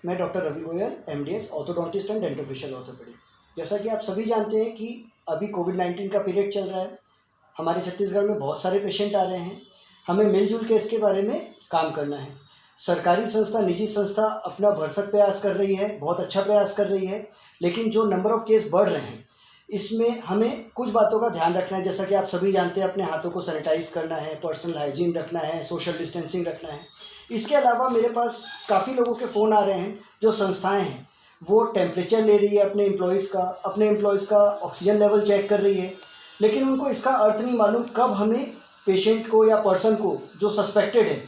मैं doctor Ravi Goyal MDS orthodontist and dentofacial orthopaedic. जैसा कि आप सभी जानते हैं कि अभी कोविड-19 का पीरियड चल रहा है। हमारे छत्तीसगढ़ में बहुत सारे पेशेंट आ रहे हैं। हमें मिलजुल के इसके बारे में काम करना है। सरकारी संस्था, निजी संस्था अपना भरसक प्रयास कर रही है, बहुत अच्छा प्रयास कर रही है, लेकिन जो नंबर ऑफ़ केस बढ़ रहे हैं इसमें हमें कुछ बातों का ध्यान रखना है। जैसा कि आप सभी जानते हैं, अपने हाथों को सैनिटाइज़ करना है, पर्सनल हाइजीन रखना है, सोशल डिस्टेंसिंग रखना है। इसके अलावा मेरे पास काफ़ी लोगों के फ़ोन आ रहे हैं, जो संस्थाएं हैं वो टेम्परेचर ले रही है अपने एम्प्लॉयज़ का ऑक्सीजन लेवल चेक कर रही है, लेकिन उनको इसका अर्थ नहीं मालूम कब हमें पेशेंट को या पर्सन को जो सस्पेक्टेड है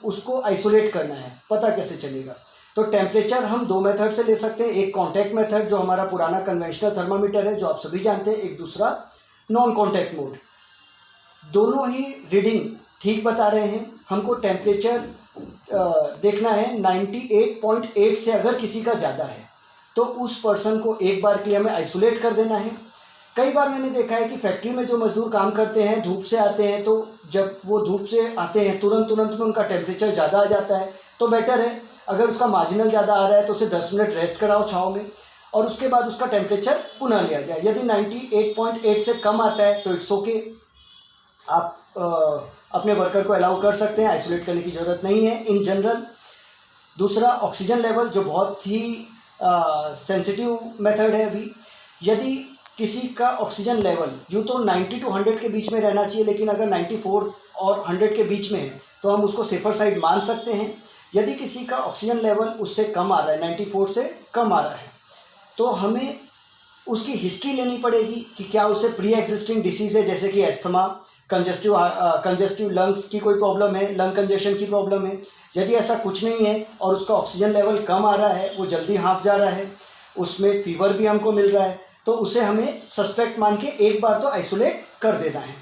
उसको आइसोलेट करना है, पता कैसे चलेगा। तो टेम्परेचर हम 2 मेथड से ले सकते हैं। एक कॉन्टैक्ट मेथड जो हमारा पुराना कन्वेंशनल थर्मामीटर है, जो आप सभी जानते हैं, एक दूसरा नॉन कॉन्टैक्ट मोड। दोनों ही रीडिंग ठीक बता रहे हैं। हमको टेम्परेचर देखना है 98.8 से अगर किसी का ज़्यादा है तो उस पर्सन को एक बार के लिए हमें आइसोलेट कर देना है। कई बार मैंने देखा है कि फैक्ट्री में जो मज़दूर काम करते हैं, धूप से आते हैं, तो जब वो धूप से आते हैं तुरंत में उनका टेम्परेचर ज़्यादा आ जाता है, तो बेटर है अगर उसका मार्जिनल ज़्यादा आ रहा है तो उसे 10 मिनट रेस्ट कराओ छाँव में, और उसके बाद उसका टेम्परेचर पुनः लिया जाए। यदि 98.8 से कम आता है तो इट्स ओके, आप अपने वर्कर को अलाउ कर सकते हैं, आइसोलेट करने की ज़रूरत नहीं है इन जनरल। दूसरा, ऑक्सीजन लेवल, जो बहुत ही सेंसिटिव मेथड है अभी। यदि किसी का ऑक्सीजन लेवल यूँ तो 90 to 100 के बीच में रहना चाहिए, लेकिन अगर 94 और 100 के बीच में है तो हम उसको सेफर साइड मान सकते हैं। यदि किसी का ऑक्सीजन लेवल उससे कम आ रहा है, 94 से कम आ रहा है, तो हमें उसकी हिस्ट्री लेनी पड़ेगी कि क्या उसे प्री एग्जिस्टिंग डिसीज़ है, जैसे कि एस्थमा, कंजेस्टिव लंग्स की कोई प्रॉब्लम है, लंग कंजेशन की प्रॉब्लम है। यदि ऐसा कुछ नहीं है और उसका ऑक्सीजन लेवल कम आ रहा है, वो जल्दी हाँफ जा रहा है, उसमें फीवर भी हमको मिल रहा है, तो उसे हमें सस्पेक्ट मान के एक बार तो आइसोलेट कर देना है।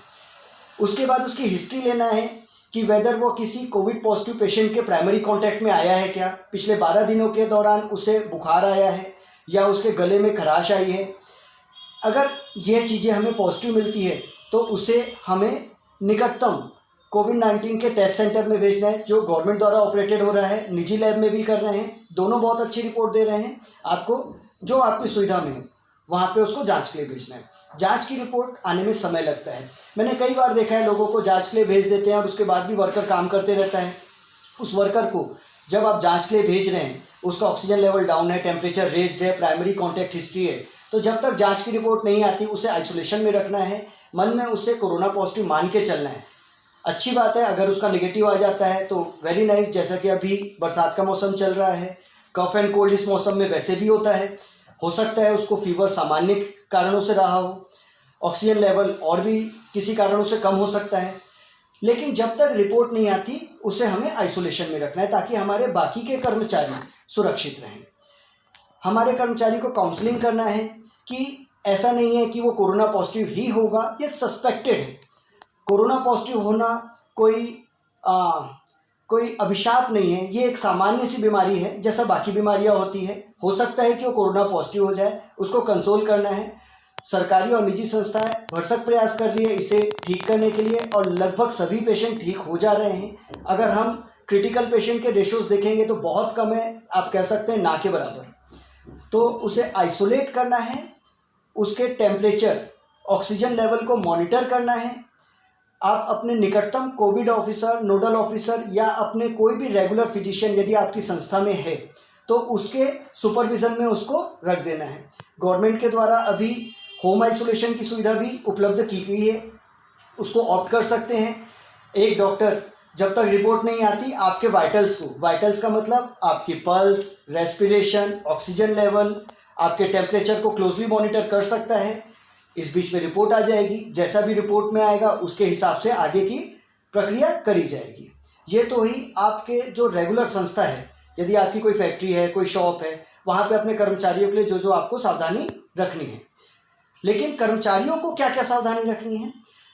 उसके बाद उसकी हिस्ट्री लेना है कि वेदर वो किसी कोविड पॉजिटिव पेशेंट के प्राइमरी कॉन्टैक्ट में आया है क्या, पिछले 12 दिनों के दौरान उसे बुखार आया है या उसके गले में खराश आई है। अगर यह चीज़ें हमें पॉजिटिव मिलती है तो उसे हमें निकटतम कोविड-19 के टेस्ट सेंटर में भेजना है, जो गवर्नमेंट द्वारा ऑपरेटेड हो रहा है, निजी लैब में भी कर रहे हैं, दोनों बहुत अच्छी रिपोर्ट दे रहे हैं। आपको जो आपकी सुविधा में हो वहाँ पे उसको जांच के लिए भेजना है। जांच की रिपोर्ट आने में समय लगता है। मैंने कई बार देखा है लोगों को जांच के लिए भेज देते हैं और उसके बाद भी वर्कर काम करते रहता है। उस वर्कर को जब आप जांच के लिए भेज रहे हैं, उसका ऑक्सीजन लेवल डाउन है, टेम्परेचर रेज्ड है, प्राइमरी कॉन्टैक्ट हिस्ट्री है, तो जब तक जांच की रिपोर्ट नहीं आती उसे आइसोलेशन में रखना है। मन में उससे कोरोना पॉजिटिव मान के चलना है। अच्छी बात है अगर उसका नेगेटिव आ जाता है तो वेरी नाइस, जैसा कि अभी बरसात का मौसम चल रहा है, कफ एंड कोल्ड इस मौसम में वैसे भी होता है, हो सकता है उसको फीवर सामान्य कारणों से रहा हो, ऑक्सीजन लेवल और भी किसी कारणों से कम हो सकता है, लेकिन जब तक रिपोर्ट नहीं आती उसे हमें आइसोलेशन में रखना है ताकि हमारे बाकी के कर्मचारी सुरक्षित रहें। हमारे कर्मचारी को काउंसलिंग करना है कि ऐसा नहीं है कि वो कोरोना पॉजिटिव ही होगा, ये सस्पेक्टेड है। कोरोना पॉजिटिव होना कोई अभिशाप नहीं है, ये एक सामान्य सी बीमारी है जैसा बाकी बीमारियां होती है। हो सकता है कि वो कोरोना पॉजिटिव हो जाए, उसको कंसोल करना है। सरकारी और निजी संस्थाएं भरसक प्रयास कर रही है इसे ठीक करने के लिए, और लगभग सभी पेशेंट ठीक हो जा रहे हैं। अगर हम क्रिटिकल पेशेंट के रेशोज़ देखेंगे तो बहुत कम है, आप कह सकते हैं ना के बराबर। तो उसे आइसोलेट करना है, उसके टेम्परेचर, ऑक्सीजन लेवल को मॉनिटर करना है। आप अपने निकटतम कोविड ऑफिसर, नोडल ऑफिसर या अपने कोई भी रेगुलर फिजिशियन यदि आपकी संस्था में है तो उसके सुपरविज़न में उसको रख देना है। गवर्नमेंट के द्वारा अभी होम आइसोलेशन की सुविधा भी उपलब्ध की गई है, उसको ऑप्ट कर सकते हैं। एक डॉक्टर जब तक रिपोर्ट नहीं आती आपके वाइटल्स का मतलब आपकी पल्स, रेस्पिरेशन, ऑक्सीजन लेवल, आपके टेम्परेचर को क्लोजली मॉनिटर कर सकता है। इस बीच में रिपोर्ट आ जाएगी, जैसा भी रिपोर्ट में आएगा उसके हिसाब से आगे की प्रक्रिया करी जाएगी। ये तो ही आपके जो रेगुलर संस्था है, यदि आपकी कोई फैक्ट्री है, कोई शॉप है, वहाँ पे अपने कर्मचारियों के लिए जो जो आपको सावधानी रखनी है। लेकिन कर्मचारियों को क्या क्या सावधानी रखनी है?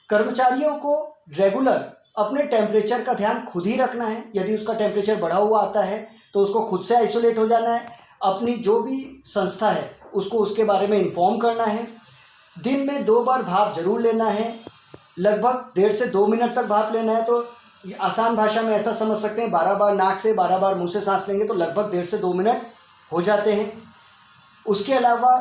कर्मचारियों को रेगुलर अपने टेम्परेचर का ध्यान खुद ही रखना है। यदि उसका टेम्परेचर बढ़ा हुआ आता है तो उसको खुद से आइसोलेट हो जाना है। अपनी जो भी संस्था है उसको उसके बारे में इन्फॉर्म करना है। दिन में 2 बार भाप जरूर लेना है, लगभग 1.5 से 2 मिनट तक भाप लेना है। तो आसान भाषा में ऐसा समझ सकते हैं, 12 बार नाक से 12 बार मुंह से सांस लेंगे तो लगभग 1.5 से 2 मिनट हो जाते हैं। उसके अलावा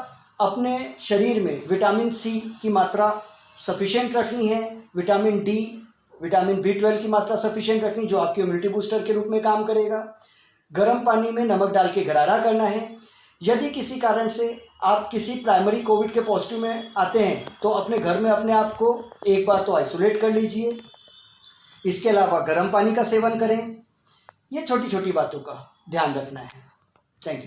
अपने शरीर में विटामिन सी की मात्रा सफिशिएंट रखनी है, विटामिन डी, विटामिन B12 की मात्रा सफिशिएंट रखनी, जो आपकी इम्यूनिटी बूस्टर के रूप में काम करेगा। गर्म पानी में नमक डाल के गरारा करना है। यदि किसी कारण से आप किसी प्राइमरी कोविड के पॉजिटिव में आते हैं तो अपने घर में अपने आप को एक बार तो आइसोलेट कर लीजिए। इसके अलावा गर्म पानी का सेवन करें। ये छोटी छोटी बातों का ध्यान रखना है। Thank you.